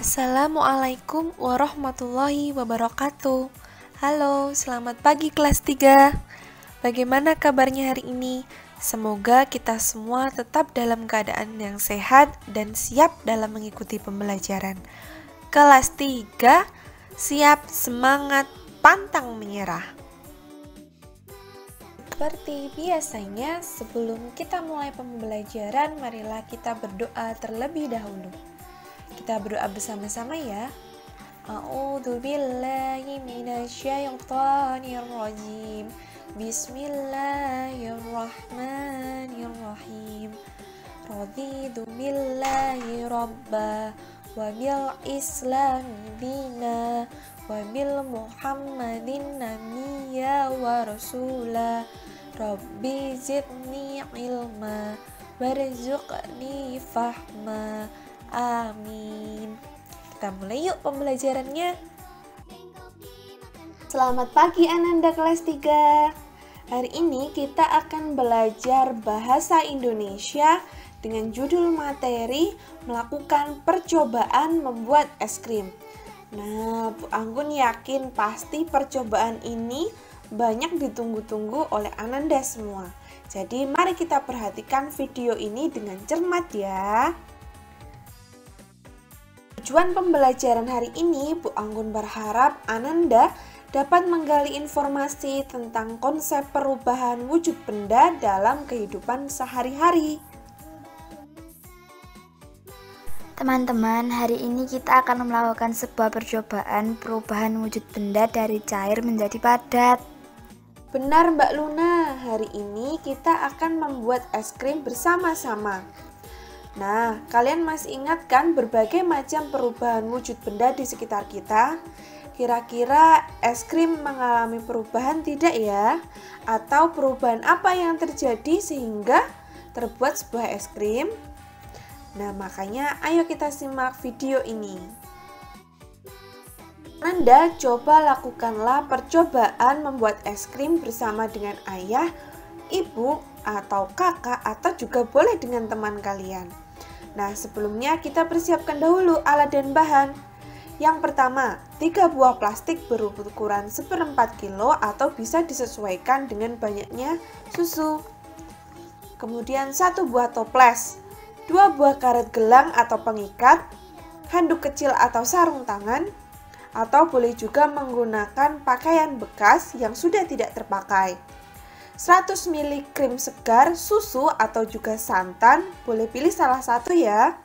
Assalamualaikum warahmatullahi wabarakatuh. Halo, selamat pagi kelas 3. Bagaimana kabarnya hari ini? Semoga kita semua tetap dalam keadaan yang sehat dan siap dalam mengikuti pembelajaran. Kelas 3, siap, semangat, pantang menyerah. Seperti biasanya, sebelum kita mulai pembelajaran, marilah kita berdoa terlebih dahulu. Kita berdoa bersama-sama ya. A'udzubillahi minasyaitonirrajim. Bismillahirrahmanirrahim. Raditu billahi rabba wa bil islami dina wa bil muhammadin nabiyya wa rasula. Rabbi zidni ilma warzuqni fahma. Amin. Kita mulai yuk pembelajarannya. Selamat pagi Ananda kelas 3. Hari ini kita akan belajar bahasa Indonesia dengan judul materi melakukan percobaan membuat es krim. Nah, Bu Anggun yakin pasti percobaan ini banyak ditunggu-tunggu oleh Ananda semua. Jadi mari kita perhatikan video ini dengan cermat ya. Tujuan pembelajaran hari ini, Bu Anggun berharap Ananda dapat menggali informasi tentang konsep perubahan wujud benda dalam kehidupan sehari-hari. Teman-teman, hari ini kita akan melakukan sebuah percobaan perubahan wujud benda dari cair menjadi padat. Benar Mbak Luna, hari ini kita akan membuat es krim bersama-sama. Nah, kalian masih ingat kan berbagai macam perubahan wujud benda di sekitar kita? Kira-kira es krim mengalami perubahan tidak ya? Atau perubahan apa yang terjadi sehingga terbuat sebuah es krim? Nah, makanya ayo kita simak video ini. Anda coba lakukanlah percobaan membuat es krim bersama dengan ayah, ibu, atau kakak, atau juga boleh dengan teman kalian. Nah, sebelumnya kita persiapkan dahulu alat dan bahan. Yang pertama, 3 buah plastik berukuran 1/4 kilo atau bisa disesuaikan dengan banyaknya susu. Kemudian 1 buah toples, 2 buah karet gelang atau pengikat, handuk kecil atau sarung tangan, atau boleh juga menggunakan pakaian bekas yang sudah tidak terpakai. 100 ml krim segar, susu atau juga santan, boleh pilih salah satu ya.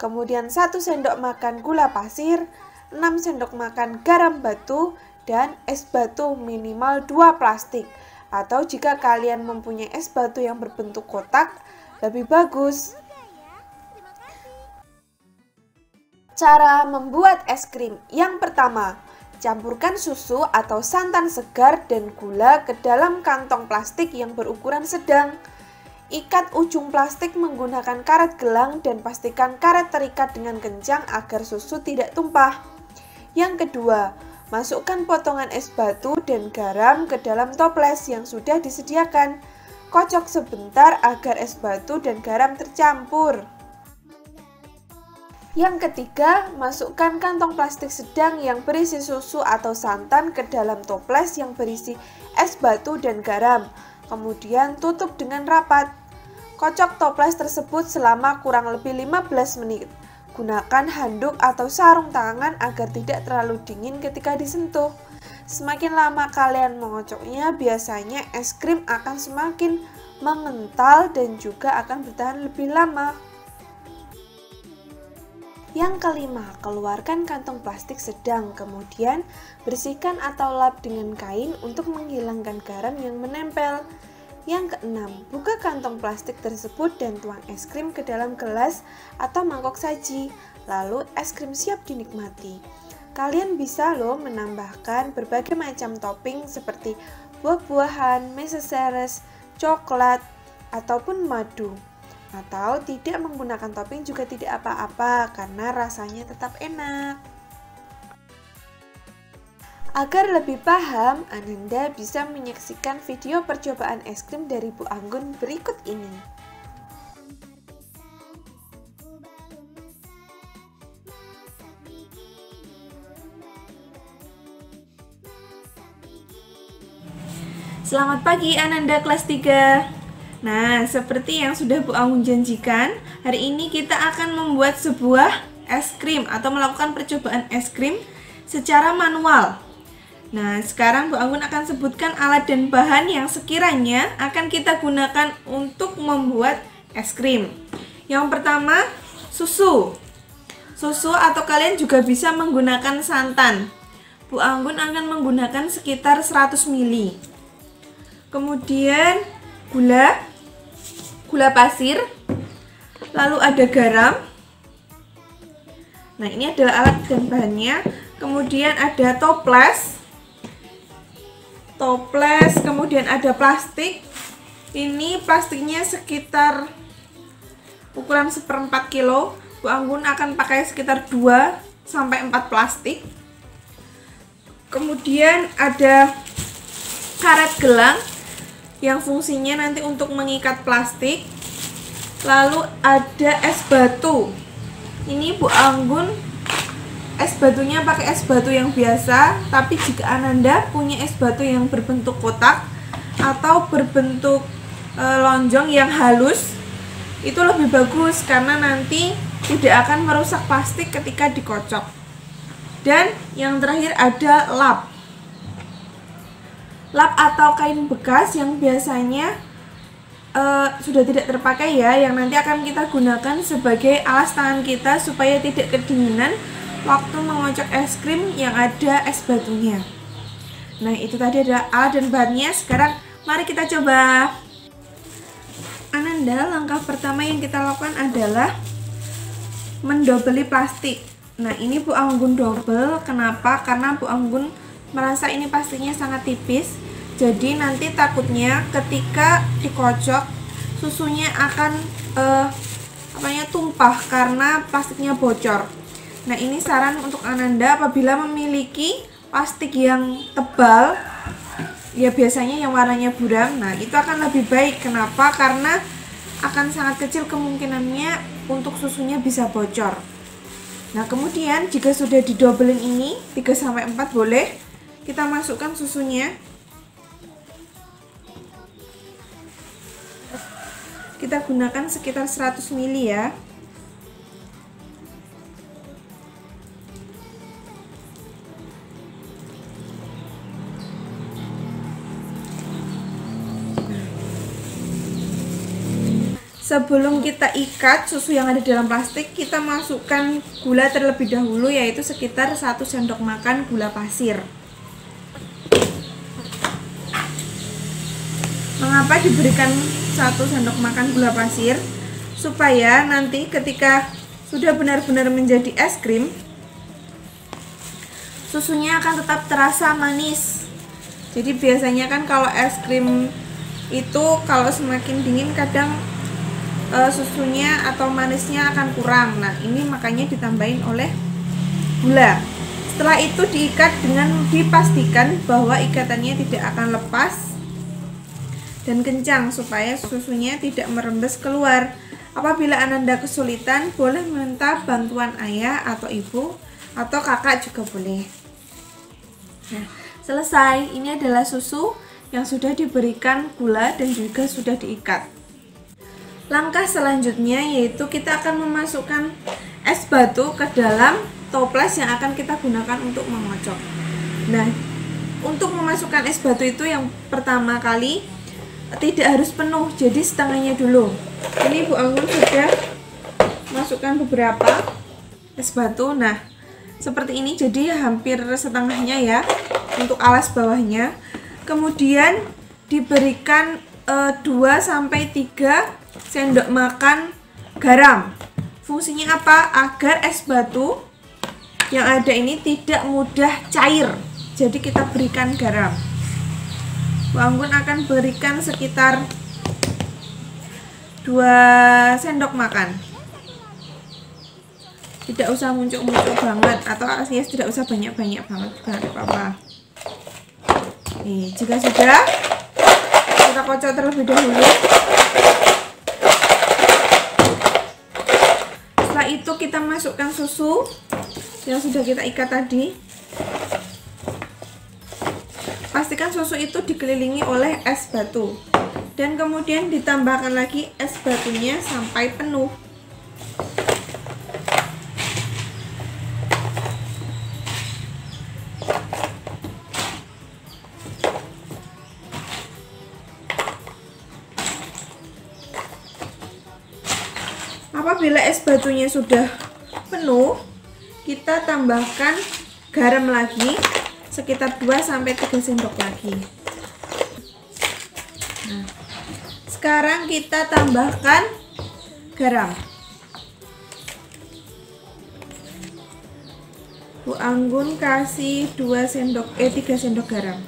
Kemudian 1 sendok makan gula pasir, 6 sendok makan garam batu, dan es batu minimal 2 plastik. Atau jika kalian mempunyai es batu yang berbentuk kotak, lebih bagus. Cara membuat es krim yang pertama, campurkan susu atau santan segar dan gula ke dalam kantong plastik yang berukuran sedang. Ikat ujung plastik menggunakan karet gelang dan pastikan karet terikat dengan kencang agar susu tidak tumpah. Yang kedua, masukkan potongan es batu dan garam ke dalam toples yang sudah disediakan. Kocok sebentar agar es batu dan garam tercampur. Yang ketiga, masukkan kantong plastik sedang yang berisi susu atau santan ke dalam toples yang berisi es batu dan garam. Kemudian tutup dengan rapat. Kocok toples tersebut selama kurang lebih 15 menit. Gunakan handuk atau sarung tangan agar tidak terlalu dingin ketika disentuh. Semakin lama kalian mengocoknya, biasanya es krim akan semakin mengental dan juga akan bertahan lebih lama. Yang kelima, keluarkan kantong plastik sedang, kemudian bersihkan atau lap dengan kain untuk menghilangkan garam yang menempel. Yang keenam, buka kantong plastik tersebut dan tuang es krim ke dalam gelas atau mangkok saji, lalu es krim siap dinikmati. Kalian bisa loh menambahkan berbagai macam topping seperti buah-buahan, meses, coklat, ataupun madu. Atau tidak menggunakan topping juga tidak apa-apa karena rasanya tetap enak. Agar lebih paham, Ananda bisa menyaksikan video percobaan es krim dari Bu Anggun berikut ini. Selamat pagi Ananda kelas 3. Nah, seperti yang sudah Bu Anggun janjikan, hari ini kita akan membuat sebuah es krim atau melakukan percobaan es krim secara manual. Nah, sekarang Bu Anggun akan sebutkan alat dan bahan yang sekiranya akan kita gunakan untuk membuat es krim. Yang pertama, susu. Susu atau kalian juga bisa menggunakan santan. Bu Anggun akan menggunakan sekitar 100 ml. Kemudian gula pasir, lalu ada garam. Nah, ini adalah alat dan bahannya. Kemudian ada toples, kemudian ada plastik. Ini plastiknya sekitar ukuran 1/4 kilo. Bu Anggun akan pakai sekitar 2-4 plastik. Kemudian ada karet gelang yang fungsinya nanti untuk mengikat plastik. Lalu ada es batu. Ini Bu Anggun es batunya pakai es batu yang biasa, tapi jika Ananda punya es batu yang berbentuk kotak atau berbentuk lonjong yang halus, itu lebih bagus karena nanti tidak akan merusak plastik ketika dikocok. Dan yang terakhir ada lap atau kain bekas yang biasanya sudah tidak terpakai ya, yang nanti akan kita gunakan sebagai alas tangan kita supaya tidak kedinginan waktu mengocok es krim yang ada es batunya. Nah, itu tadi adalah alat dan bahannya. Sekarang mari kita coba. Ananda, langkah pertama yang kita lakukan adalah mendobeli plastik. Nah, ini Bu Anggun double. Kenapa? Karena Bu Anggun merasa ini plastiknya sangat tipis, jadi nanti takutnya ketika dikocok susunya akan tumpah karena plastiknya bocor. Nah, ini saran untuk Ananda apabila memiliki plastik yang tebal, ya biasanya yang warnanya buram. Nah, itu akan lebih baik. Kenapa? Karena akan sangat kecil kemungkinannya untuk susunya bisa bocor. Nah, kemudian jika sudah didobelin ini 3-4 boleh, kita masukkan susunya. Kita gunakan sekitar 100 ml ya. Sebelum kita ikat susu yang ada dalam plastik, kita masukkan gula terlebih dahulu, yaitu sekitar 1 sendok makan gula pasir. Mengapa diberikan 1 sendok makan gula pasir? Supaya nanti ketika sudah benar-benar menjadi es krim, susunya akan tetap terasa manis. Jadi biasanya kan kalau es krim itu kalau semakin dingin kadang susunya atau manisnya akan kurang. Nah, ini makanya ditambahin oleh gula. Setelah itu diikat dengan dipastikan bahwa ikatannya tidak akan lepas dan kencang supaya susunya tidak merembes keluar. Apabila Ananda kesulitan, boleh minta bantuan ayah atau ibu atau kakak juga boleh. Nah, selesai. Ini adalah susu yang sudah diberikan gula dan juga sudah diikat. Langkah selanjutnya yaitu kita akan memasukkan es batu ke dalam toples yang akan kita gunakan untuk mengocok. Nah, untuk memasukkan es batu itu yang pertama kali tidak harus penuh, jadi setengahnya dulu. Ini Bu Anggun sudah masukkan beberapa es batu. Nah, seperti ini, jadi hampir setengahnya ya untuk alas bawahnya. Kemudian diberikan 2-3 sendok makan garam. Fungsinya apa? Agar es batu yang ada ini tidak mudah cair. Jadi kita berikan garam. Bu Anggun akan berikan sekitar 2 sendok makan. Tidak usah muncul-muncul banget, atau ya tidak usah banyak-banyak banget juga tidak apa-apa. Nih, jika sudah, kita kocok terlebih dahulu. Setelah itu kita masukkan susu yang sudah kita ikat tadi. Pastikan pastikan susu itu dikelilingi oleh es batu. Dan kemudian ditambahkan lagi es batunya sampai penuh. Apabila es batunya sudah penuh, kita tambahkan garam lagi sekitar 2-3 sendok lagi. Nah, sekarang kita tambahkan garam. Bu Anggun kasih 3 sendok garam.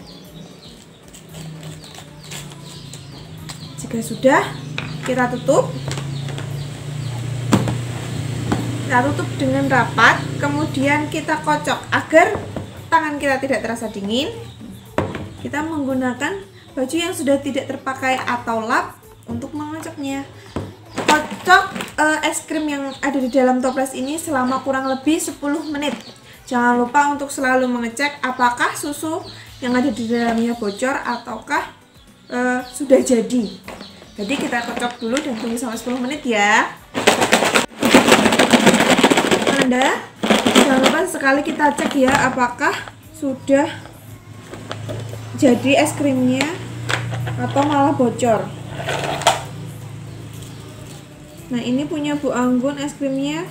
Jika sudah, kita tutup. Kita tutup dengan rapat, kemudian kita kocok agar tangan kita tidak terasa dingin. Kita menggunakan baju yang sudah tidak terpakai atau lap untuk mengocoknya. Kocok es krim yang ada di dalam toples ini selama kurang lebih 10 menit. Jangan lupa untuk selalu mengecek apakah susu yang ada di dalamnya bocor ataukah sudah jadi. Jadi kita kocok dulu dan tunggu sampai 10 menit ya. Anda jangan lupa sekali kita cek ya apakah sudah jadi es krimnya atau malah bocor. Nah, ini punya Bu Anggun es krimnya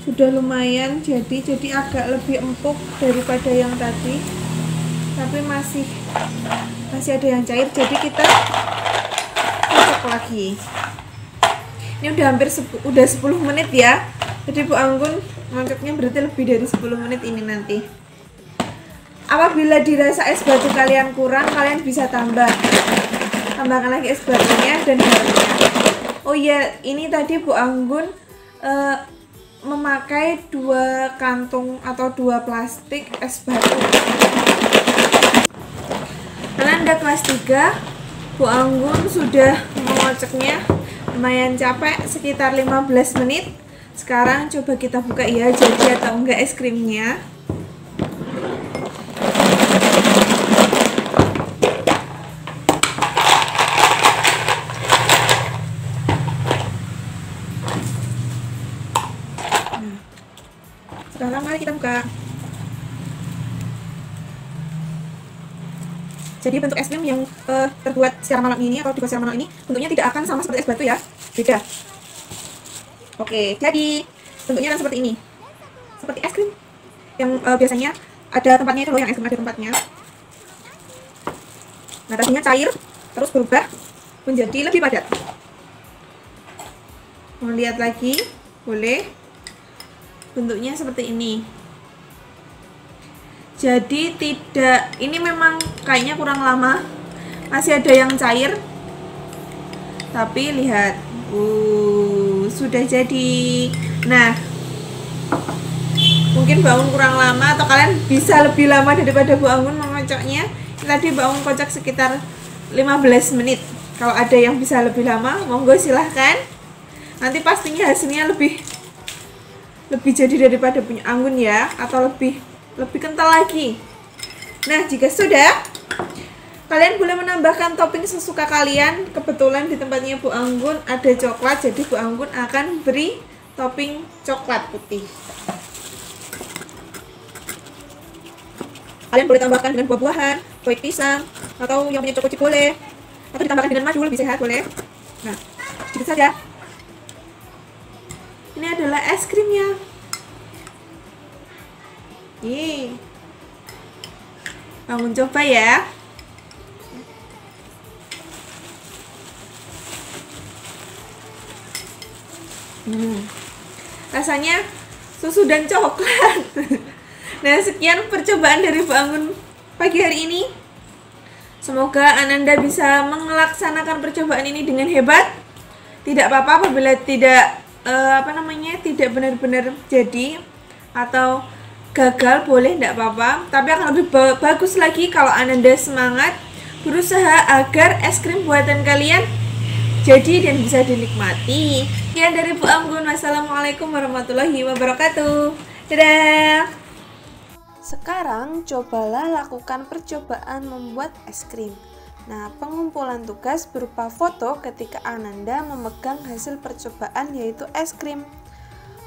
sudah lumayan jadi agak lebih empuk daripada yang tadi, tapi masih ada yang cair, jadi kita kocok lagi. Ini udah hampir 10 menit ya. Jadi Bu Anggun ngocoknya berarti lebih dari 10 menit ini nanti. Apabila dirasa es batu kalian kurang, kalian bisa tambahkan lagi es batunya dan garamnya. Oh iya, ini tadi Bu Anggun memakai 2 kantung atau 2 plastik es batu. Karena Anda kelas 3, Bu Anggun sudah mengocoknya lumayan capek, sekitar 15 menit. Sekarang coba kita buka ya, jadi atau enggak es krimnya. Nah, sekarang mari kita buka. Jadi bentuk es krim yang terbuat secara manual ini atau dibuat secara manual ini bentuknya tidak akan sama seperti es batu ya, beda. Oke, jadi bentuknya kan seperti ini, seperti es krim yang biasanya ada tempatnya itu loh, yang es krim ada tempatnya. Nah, tadinya cair, terus berubah menjadi lebih padat. Mau lihat lagi, boleh. Bentuknya seperti ini. Jadi tidak, ini memang kayaknya kurang lama, masih ada yang cair. Tapi lihat, sudah jadi. Nah, mungkin Bu Anggun kurang lama atau kalian bisa lebih lama daripada Bu Anggun mengocoknya. Tadi Bu Anggun kocok sekitar 15 menit. Kalau ada yang bisa lebih lama, monggo silahkan. Nanti pastinya hasilnya lebih jadi daripada punya Anggun ya, atau lebih kental lagi. Nah, jika sudah, kalian boleh menambahkan topping sesuka kalian. Kebetulan di tempatnya Bu Anggun ada coklat, jadi Bu Anggun akan beri topping coklat putih. Kalian boleh tambahkan dengan buah-buahan, kue pisang, atau yang punya choco chip boleh. Atau ditambahkan dengan madu lebih sehat boleh. Nah, sedikit saja. Ini adalah es krimnya. Bangun coba ya. Rasanya susu dan coklat. Nah, sekian percobaan dari Bu Anggun pagi hari ini. Semoga Ananda bisa melaksanakan percobaan ini dengan hebat. Tidak apa-apa apabila tidak tidak benar-benar jadi atau gagal, boleh, tidak apa-apa. Tapi akan lebih bagus lagi kalau Ananda semangat berusaha agar es krim buatan kalian jadi dan bisa dinikmati. Sekian dari Bu Anggun. Wassalamualaikum warahmatullahi wabarakatuh. Dadah. Sekarang cobalah lakukan percobaan membuat es krim. Nah, pengumpulan tugas berupa foto ketika Ananda memegang hasil percobaan yaitu es krim.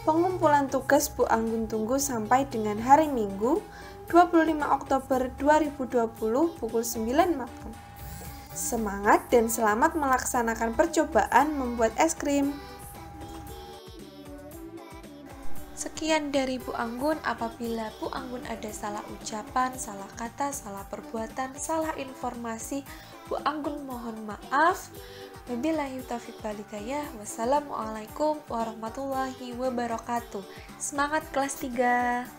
Pengumpulan tugas Bu Anggun tunggu sampai dengan hari Minggu 25 Oktober 2020 pukul 9 malam. Semangat dan selamat melaksanakan percobaan membuat es krim. Sekian dari Bu Anggun. Apabila Bu Anggun ada salah ucapan, salah kata, salah perbuatan, salah informasi, Bu Anggun mohon maaf. Wabillahi taufiq wal hidayah. Wassalamualaikum warahmatullahi wabarakatuh. Semangat kelas 3.